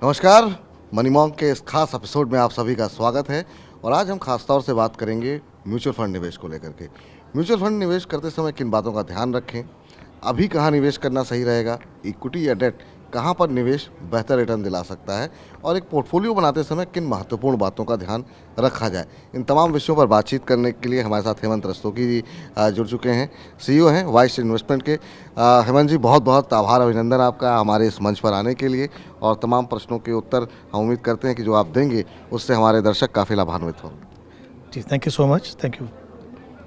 नमस्कार। Money monk के इस खास एपिसोड में आप सभी का स्वागत है। और आज हम खास तौर से बात करेंगे म्यूचुअल फंड निवेश को लेकर के। म्यूचुअल फंड निवेश करते समय किन बातों का ध्यान रखें, अभी कहाँ निवेश करना सही रहेगा, इक्विटी या डेट कहाँ पर निवेश बेहतर रिटर्न दिला सकता है, और एक पोर्टफोलियो बनाते समय किन महत्वपूर्ण बातों का ध्यान रखा जाए। इन तमाम विषयों पर बातचीत करने के लिए हमारे साथ हेमंत रस्तोगी जी जुड़ चुके हैं, सीईओ हैं वाइस इन्वेस्टमेंट के। हेमंत जी, बहुत बहुत आभार, अभिनंदन आपका हमारे इस मंच पर आने के लिए। और तमाम प्रश्नों के उत्तर हम उम्मीद करते हैं कि जो आप देंगे उससे हमारे दर्शक काफ़ी लाभान्वित हों। जी, thank you so much, thank you.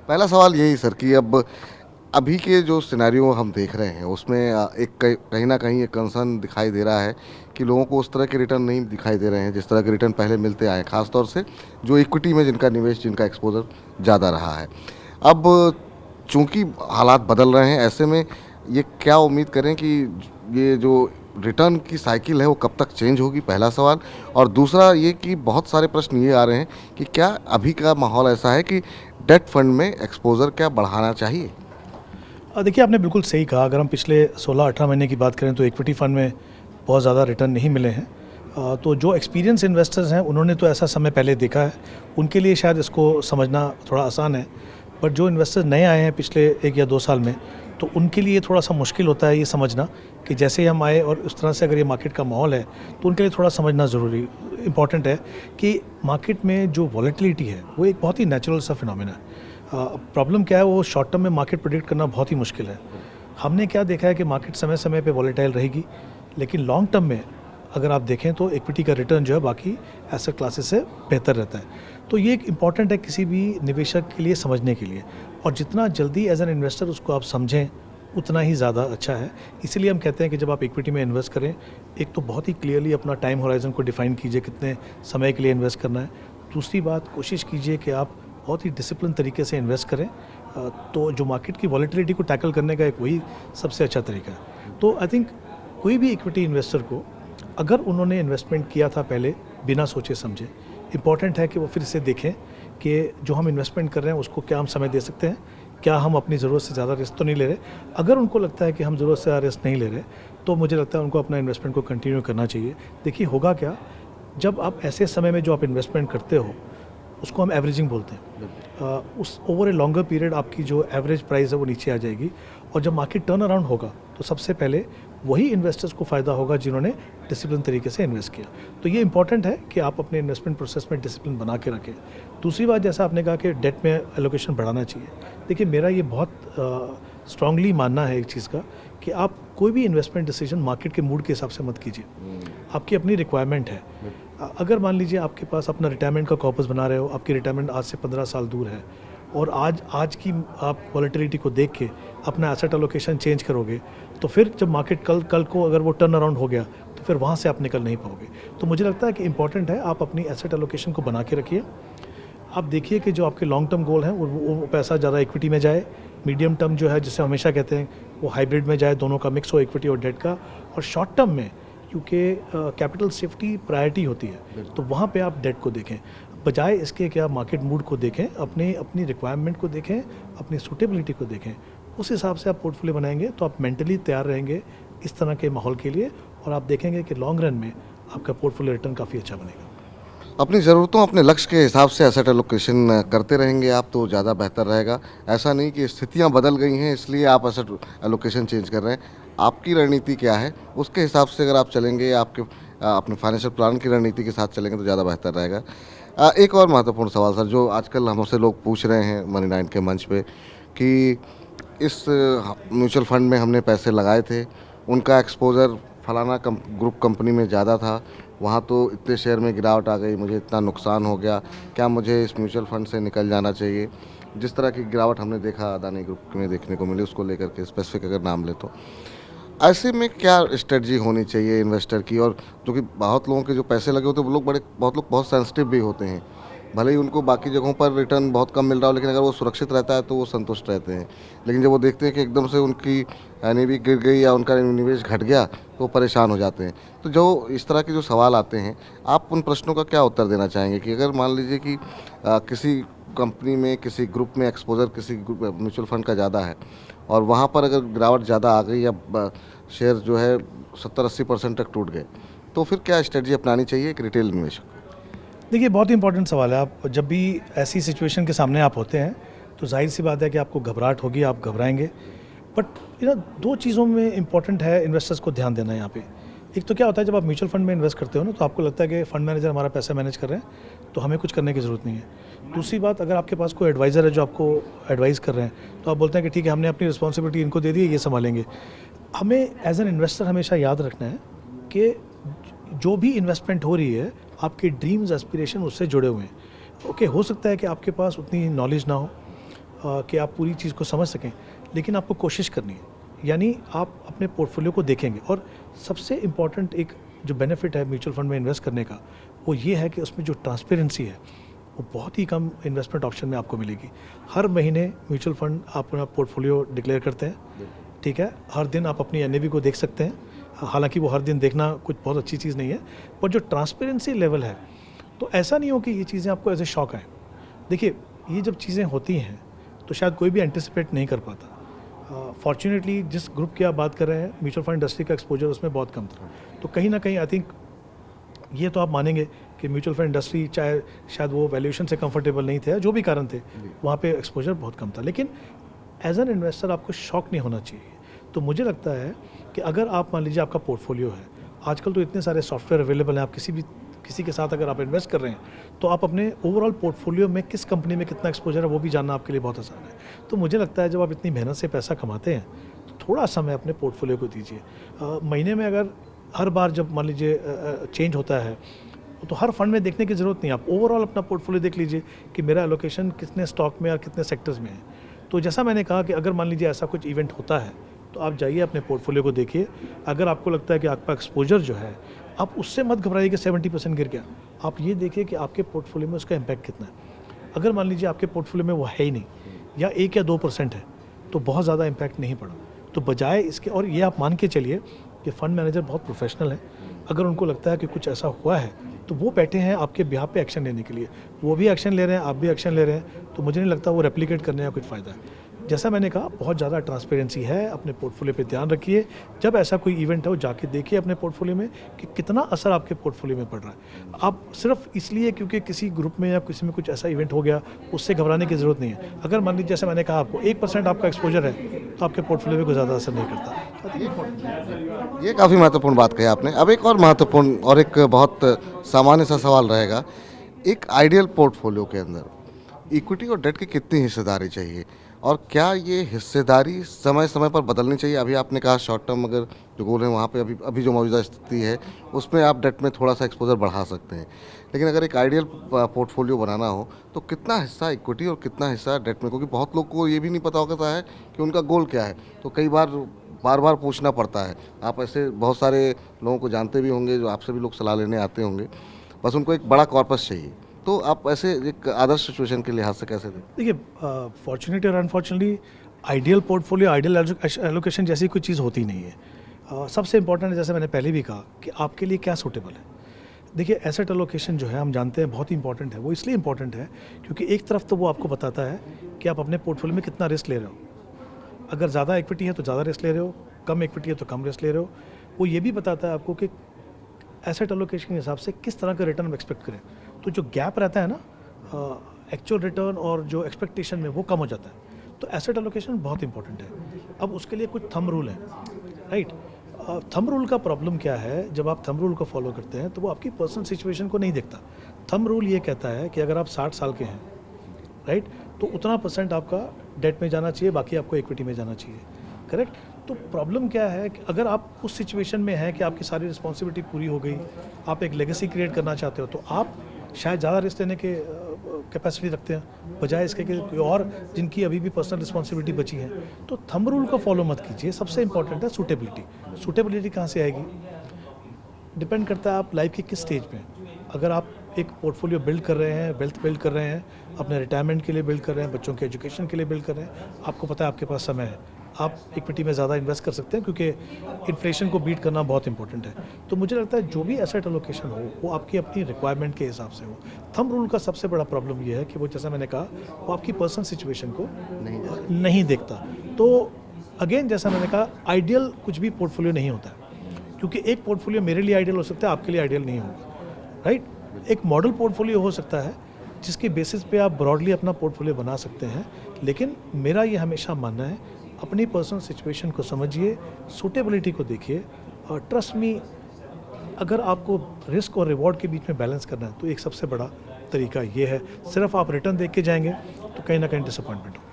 पहला सवाल यही सर कि अब अभी के जो सिनेरियो हम देख रहे हैं उसमें एक कहीं ना कहीं एक कंसर्न दिखाई दे रहा है कि लोगों को उस तरह के रिटर्न नहीं दिखाई दे रहे हैं जिस तरह के रिटर्न पहले मिलते आए, खासतौर से जो इक्विटी में जिनका निवेश, जिनका एक्सपोजर ज़्यादा रहा है। अब चूंकि हालात बदल रहे हैं, ऐसे में ये क्या उम्मीद करें कि ये जो रिटर्न की साइकिल है वो कब तक चेंज होगी, पहला सवाल। और दूसरा ये कि बहुत सारे प्रश्न ये आ रहे हैं कि क्या अभी का माहौल ऐसा है कि डेट फंड में एक्सपोजर क्या बढ़ाना चाहिए। देखिए, आपने बिल्कुल सही कहा। अगर हम पिछले 16-18 महीने की बात करें तो इक्विटी फंड में बहुत ज़्यादा रिटर्न नहीं मिले हैं। तो जो एक्सपीरियंस इन्वेस्टर्स हैं उन्होंने तो ऐसा समय पहले देखा है, उनके लिए शायद इसको समझना थोड़ा आसान है। बट जो इन्वेस्टर्स नए आए हैं पिछले 1 या 2 साल में, तो उनके लिए थोड़ा सा मुश्किल होता है ये समझना कि जैसे ही हम आए और उस तरह से अगर ये मार्केट का माहौल है, तो उनके लिए थोड़ा समझना ज़रूरी इम्पॉर्टेंट है कि मार्केट में जो वॉलेटिलिटी है वो एक बहुत ही नेचुरल सा फिनोमेना है। प्रॉब्लम क्या है, वो शॉर्ट टर्म में मार्केट प्रेडिक्ट करना बहुत ही मुश्किल है। हमने क्या देखा है कि मार्केट समय समय पे वॉलेटाइल रहेगी, लेकिन लॉन्ग टर्म में अगर आप देखें तो इक्विटी का रिटर्न जो है बाकी एसेट क्लासेस से बेहतर रहता है। तो ये एक इम्पॉर्टेंट है किसी भी निवेशक के लिए समझने के लिए, और जितना जल्दी एज एन इन्वेस्टर उसको आप समझें उतना ही ज़्यादा अच्छा है। इसीलिए हम कहते हैं कि जब आप इक्विटी में इन्वेस्ट करें, एक तो बहुत ही क्लियरली अपना टाइम होराइजन को डिफाइन कीजिए, कितने समय के लिए इन्वेस्ट करना है। दूसरी बात, कोशिश कीजिए कि आप बहुत ही डिसिप्लिन तरीके से इन्वेस्ट करें। तो जो मार्केट की वॉलेटिलिटी को टैकल करने का एक वही सबसे अच्छा तरीका है। तो आई थिंक कोई भी इक्विटी इन्वेस्टर को, अगर उन्होंने इन्वेस्टमेंट किया था पहले बिना सोचे समझे, इम्पॉर्टेंट है कि वो फिर से देखें कि जो हम इन्वेस्टमेंट कर रहे हैं उसको क्या हम समय दे सकते हैं, क्या हम अपनी ज़रूरत से ज़्यादा रिस्क तो नहीं ले रहे। अगर उनको लगता है कि हम ज़रूरत से ज़्यादा रिस्क नहीं ले रहे, तो मुझे लगता है उनको अपना इन्वेस्टमेंट को कंटिन्यू करना चाहिए। देखिए, होगा क्या, जब आप ऐसे समय में जो आप इन्वेस्टमेंट करते हो उसको हम एवरेजिंग बोलते हैं। उस ओवर ए लॉन्गर पीरियड आपकी जो एवरेज प्राइस है वो नीचे आ जाएगी, और जब मार्केट टर्न अराउंड होगा तो सबसे पहले वही इन्वेस्टर्स को फ़ायदा होगा जिन्होंने डिसिप्लिन तरीके से इन्वेस्ट किया। तो ये इंपॉर्टेंट है कि आप अपने इन्वेस्टमेंट प्रोसेस में डिसिप्लिन बना के रखें। दूसरी बात, जैसा आपने कहा कि डेट में एलोकेशन बढ़ाना चाहिए, देखिए मेरा ये बहुत स्ट्रांगली मानना है एक चीज़ का कि आप कोई भी इन्वेस्टमेंट डिसीजन मार्केट के मूड के हिसाब से मत कीजिए। आपकी अपनी रिक्वायरमेंट है। अगर मान लीजिए आपके पास अपना रिटायरमेंट का कॉर्पस बना रहे हो, आपकी रिटायरमेंट आज से 15 साल दूर है, और आज की आप वॉलेटिलिटी को देख के अपना एसेट एलोकेशन चेंज करोगे, तो फिर जब मार्केट कल को अगर वो टर्न अराउंड हो गया तो फिर वहाँ से आप निकल नहीं पाओगे। तो मुझे लगता है कि इंपॉर्टेंट है आप अपनी एसेट एलोकेशन को बना के रखिए। आप देखिए कि जो आपके लॉन्ग टर्म गोल हैं वो पैसा ज़्यादा इक्विटी में जाए, मीडियम टर्म जो है जिसे हमेशा कहते हैं वो हाइब्रिड में जाए, दोनों का मिक्स हो, इक्विटी और डेट का। और शॉर्ट टर्म में क्योंकि कैपिटल सेफ्टी प्रायोरिटी होती है, तो वहाँ पे आप डेट को देखें, बजाय इसके कि आप मार्केट मूड को देखें, अपनी रिक्वायरमेंट को देखें, अपनी सूटेबिलिटी को देखें। उस हिसाब से आप पोर्टफोलियो बनाएंगे तो आप मेंटली तैयार रहेंगे इस तरह के माहौल के लिए, और आप देखेंगे कि लॉन्ग रन में आपका पोर्टफोलियो रिटर्न काफ़ी अच्छा बनेगा। अपनी ज़रूरतों, अपने लक्ष्य के हिसाब से एसेट एलोकेशन करते रहेंगे आप तो ज़्यादा बेहतर रहेगा। ऐसा नहीं कि स्थितियां बदल गई हैं इसलिए आप एसेट एलोकेशन चेंज कर रहे हैं। आपकी रणनीति क्या है उसके हिसाब से अगर आप चलेंगे, आपके अपने फाइनेंशियल प्लान की रणनीति के साथ चलेंगे तो ज़्यादा बेहतर रहेगा। एक और महत्वपूर्ण सवाल सर, जो आजकल हमसे लोग पूछ रहे हैं मनी नाइन के मंच पे कि इस म्यूचुअल फंड में हमने पैसे लगाए थे, उनका एक्सपोज़र फलाना ग्रुप कंपनी में ज़्यादा था, वहाँ तो इतने शेयर में गिरावट आ गई, मुझे इतना नुकसान हो गया, क्या मुझे इस म्यूचुअल फंड से निकल जाना चाहिए। जिस तरह की गिरावट हमने देखा अदानी ग्रुप में देखने को मिली, उसको लेकर के स्पेसिफिक अगर नाम ले तो ऐसे में क्या स्ट्रेटजी होनी चाहिए इन्वेस्टर की। और क्योंकि बहुत लोगों के जो पैसे लगे होते हैं वो लोग बहुत लोग बहुत सेंसिटिव भी होते हैं, भले ही उनको बाकी जगहों पर रिटर्न बहुत कम मिल रहा हो, लेकिन अगर वो सुरक्षित रहता है तो वो संतुष्ट रहते हैं। लेकिन जब वो देखते हैं कि एकदम से उनकी एनएवी गिर गई या उनका निवेश घट गया तो वो परेशान हो जाते हैं। तो जो इस तरह के जो सवाल आते हैं, आप उन प्रश्नों का क्या उत्तर देना चाहेंगे कि अगर मान लीजिए कि किसी कंपनी में, किसी ग्रुप में एक्सपोजर किसी म्यूचुअल फंड का ज़्यादा है और वहाँ पर अगर गिरावट ज़्यादा आ गई या शेयर जो है 70-80% तक टूट गए, तो फिर क्या स्ट्रेटजी अपनानी चाहिए एक रिटेल इन्वेस्टर को? देखिए, बहुत इंपॉर्टेंट सवाल है। आप जब भी ऐसी सिचुएशन के सामने आप होते हैं तो जाहिर सी बात है कि आपको घबराहट होगी, आप घबराएंगे। बट दो चीज़ों में इंपॉर्टेंट है इन्वेस्टर्स को ध्यान देना यहाँ पे। एक तो क्या होता है, जब आप म्यूचुअल फंड में इन्वेस्ट करते हो ना, तो आपको लगता है कि फंड मैनेजर हमारा पैसा मैनेज कर रहे हैं, तो हमें कुछ करने की ज़रूरत नहीं है। दूसरी बात, अगर आपके पास कोई एडवाइज़र है जो आपको एडवाइस कर रहे हैं, तो आप बोलते हैं कि ठीक है, हमने अपनी रिस्पॉन्सिबिलिटी इनको दे दी है, ये संभालेंगे। हमें एज एन इन्वेस्टर हमेशा याद रखना है कि जो भी इन्वेस्टमेंट हो रही है, आपके ड्रीम्स एस्पिरेशन उससे जुड़े हुए हैं। ओके, हो सकता है कि आपके पास उतनी नॉलेज ना हो कि आप पूरी चीज़ को समझ सकें, लेकिन आपको कोशिश करनी है। यानी आप अपने पोर्टफोलियो को देखेंगे, और सबसे इम्पॉर्टेंट एक जो बेनिफिट है म्यूचुअल फंड में इन्वेस्ट करने का, वो ये है कि उसमें जो ट्रांसपेरेंसी है वो बहुत ही कम इन्वेस्टमेंट ऑप्शन में आपको मिलेगी। हर महीने म्यूचुअल फंड अपना पोर्टफोलियो डिक्लेयर करते हैं, ठीक है। हर दिन आप अपनी एनएवी को देख सकते हैं। हालांकि वो हर दिन देखना कुछ बहुत अच्छी चीज़ नहीं है, पर जो ट्रांसपेरेंसी लेवल है, तो ऐसा नहीं हो कि ये चीज़ें आपको एज ए शॉक आए। देखिए, ये जब चीज़ें होती हैं तो शायद कोई भी एंटिसिपेट नहीं कर पाता। फॉर्चुनेटली जिस ग्रुप की आप बात कर रहे हैं, म्यूचुअल फंड इंडस्ट्री का एक्सपोजर उसमें बहुत कम था। तो कहीं ना कहीं आई थिंक ये तो आप मानेंगे कि म्यूचुअल फंड इंडस्ट्री, चाहे शायद वो वैल्यूएशन से कंफर्टेबल नहीं थे, जो भी कारण थे, वहाँ पे एक्सपोजर बहुत कम था। लेकिन एज एन इन्वेस्टर आपको शॉक नहीं होना चाहिए। तो मुझे लगता है कि अगर आप मान लीजिए आपका पोर्टफोलियो है, आजकल तो इतने सारे सॉफ्टवेयर अवेलेबल हैं, आप किसी के साथ अगर आप इन्वेस्ट कर रहे हैं, तो आप अपने ओवरऑल पोर्टफोलियो में किस कंपनी में कितना एक्सपोजर है वो भी जानना आपके लिए बहुत आसान है। तो मुझे लगता है जब आप इतनी मेहनत से पैसा कमाते हैं, तो थोड़ा समय अपने पोर्टफोलियो को दीजिए। महीने में अगर हर बार जब मान लीजिए चेंज होता है, तो हर फंड में देखने की ज़रूरत नहीं है। आप ओवरऑल अपना पोर्टफोलियो देख लीजिए कि मेरा एलोकेशन कितने स्टॉक में और कितने सेक्टर्स में है। तो जैसा मैंने कहा कि अगर मान लीजिए ऐसा कुछ इवेंट होता है, तो आप जाइए अपने पोर्टफोलियो को देखिए। अगर आपको लगता है कि आपका एक्सपोजर जो है, आप उससे मत घबराइए कि 70% गिर गया। आप ये देखिए कि आपके पोर्टफोलियो में उसका इम्पैक्ट कितना है। अगर मान लीजिए आपके पोर्टफोलियो में वो है ही नहीं, या 1 या 2% है, तो बहुत ज़्यादा इम्पैक्ट नहीं पड़ा। तो बजाय इसके, और ये आप मान के चलिए कि फ़ंड मैनेजर बहुत प्रोफेशनल है। अगर उनको लगता है कि कुछ ऐसा हुआ है, तो वो बैठे हैं आपके बिहाफ पे एक्शन लेने के लिए। वो भी एक्शन ले रहे हैं, आप भी एक्शन ले रहे हैं, तो मुझे नहीं लगता वो रेप्लिकेट करने का कुछ फ़ायदा है। जैसा मैंने कहा, बहुत ज़्यादा ट्रांसपेरेंसी है। अपने पोर्टफोलियो पे ध्यान रखिए। जब ऐसा कोई इवेंट हो, जाके देखिए अपने पोर्टफोलियो में कि कितना असर आपके पोर्टफोलियो में पड़ रहा है। आप सिर्फ इसलिए क्योंकि किसी ग्रुप में या किसी में कुछ ऐसा इवेंट हो गया, उससे घबराने की ज़रूरत नहीं है। अगर मान लीजिए, जैसे मैंने कहा, आपको 1% आपका एक्सपोजर है, तो आपके पोर्टफोलियो में कोई ज़्यादा असर नहीं करता। ये काफ़ी महत्वपूर्ण बात कही आपने। अब एक और महत्वपूर्ण और एक बहुत सामान्य सा सवाल रहेगा, एक आइडियल पोर्टफोलियो के अंदर इक्विटी और डेट की कितनी हिस्सेदारी चाहिए, और क्या ये हिस्सेदारी समय समय पर बदलनी चाहिए? अभी आपने कहा शॉर्ट टर्म अगर जो गोल है वहाँ पे अभी जो मौजूदा स्थिति है उसमें आप डेट में थोड़ा सा एक्सपोजर बढ़ा सकते हैं, लेकिन अगर एक आइडियल पोर्टफोलियो बनाना हो तो कितना हिस्सा इक्विटी और कितना हिस्सा डेट में? क्योंकि बहुत लोग को ये भी नहीं पता होता है कि उनका गोल क्या है, तो कई बार बार पूछना पड़ता है। आप ऐसे बहुत सारे लोगों को जानते भी होंगे, जो आपसे भी लोग सलाह लेने आते होंगे, बस उनको एक बड़ा कॉर्पस चाहिए। तो आप ऐसे एक आदर्श सिचुएशन के लिहाज से कैसे दें? देखिए, फॉर्चुनेटली और unfortunately ideal portfolio, ideal allocation जैसी कोई चीज़ होती नहीं है। सबसे इंपॉर्टेंट है, जैसे मैंने पहले भी कहा, कि आपके लिए क्या सूटेबल है। देखिए, एसेट एलोकेशन जो है, हम जानते हैं बहुत ही इंपॉर्टेंट है। वो इसलिए इंपॉर्टेंट है क्योंकि एक तरफ तो वो आपको बताता है कि आप अपने पोर्टफोलियो में कितना रिस्क ले रहे हो। अगर ज़्यादा इक्विटी है तो ज़्यादा रिस्क ले रहे हो, कम इक्विटी है तो कम रिस्क ले रहे हो। वो ये भी बताता है आपको कि एसेट एलोकेशन के हिसाब से किस तरह का रिटर्न एक्सपेक्ट करें। तो जो गैप रहता है ना एक्चुअल रिटर्न और जो एक्सपेक्टेशन में, वो कम हो जाता है। तो एसेट एलोकेशन बहुत इंपॉर्टेंट है। अब उसके लिए कुछ थंब रूल है, राइट। थंब रूल का प्रॉब्लम क्या है, जब आप थंब रूल को फॉलो करते हैं तो वो आपकी पर्सनल सिचुएशन को नहीं देखता। थंब रूल ये कहता है कि अगर आप 60 साल के हैं, राइट, तो उतना % आपका डेट में जाना चाहिए, बाकी आपको इक्विटी में जाना चाहिए, करेक्ट। तो प्रॉब्लम क्या है कि अगर आप उस सिचुएशन में हैं कि आपकी सारी रिस्पॉन्सिबिलिटी पूरी हो गई, आप एक लेगेसी क्रिएट करना चाहते हो, तो आप शायद ज़्यादा रिस्क लेने के कैपेसिटी रखते हैं, बजाय इसके कि कोई और जिनकी अभी भी पर्सनल रिस्पॉन्सिबिलिटी बची है। तो थंब रूल को फॉलो मत कीजिए। सबसे इंपॉर्टेंट है सूटेबिलिटी। सूटेबिलिटी कहाँ से आएगी? डिपेंड करता है आप लाइफ के किस स्टेज पे हैं। अगर आप एक पोर्टफोलियो बिल्ड कर रहे हैं, वेल्थ बिल्ड कर रहे हैं, अपने रिटायरमेंट के लिए बिल्ड कर रहे हैं, बच्चों के एजुकेशन के लिए बिल्ड कर रहे हैं, आपको पता है आपके पास समय है, आप इक्विटी में ज़्यादा इन्वेस्ट कर सकते हैं, क्योंकि इन्फ्लेशन को बीट करना बहुत इंपॉर्टेंट है। तो मुझे लगता है जो भी एसेट एलोकेशन हो, वो आपकी अपनी रिक्वायरमेंट के हिसाब से हो। थंब रूल का सबसे बड़ा प्रॉब्लम ये है कि वो, जैसा मैंने कहा, वो आपकी पर्सनल सिचुएशन को नहीं देखता। तो अगेन, जैसा मैंने कहा, आइडियल कुछ भी पोर्टफोलियो नहीं होता है। क्योंकि एक पोर्टफोलियो मेरे लिए आइडियल हो सकता है, आपके लिए आइडियल नहीं होगा, राइट। एक मॉडल पोर्टफोलियो हो सकता है जिसके बेसिस पे आप ब्रॉडली अपना पोर्टफोलियो बना सकते हैं, लेकिन मेरा ये हमेशा मानना है अपनी पर्सनल सिचुएशन को समझिए, सूटेबिलिटी को देखिए, और ट्रस्ट मी, अगर आपको रिस्क और रिवॉर्ड के बीच में बैलेंस करना है तो एक सबसे बड़ा तरीका ये है। सिर्फ आप रिटर्न देख के जाएंगे तो कहीं ना कहीं डिसअपॉइंटमेंट हो।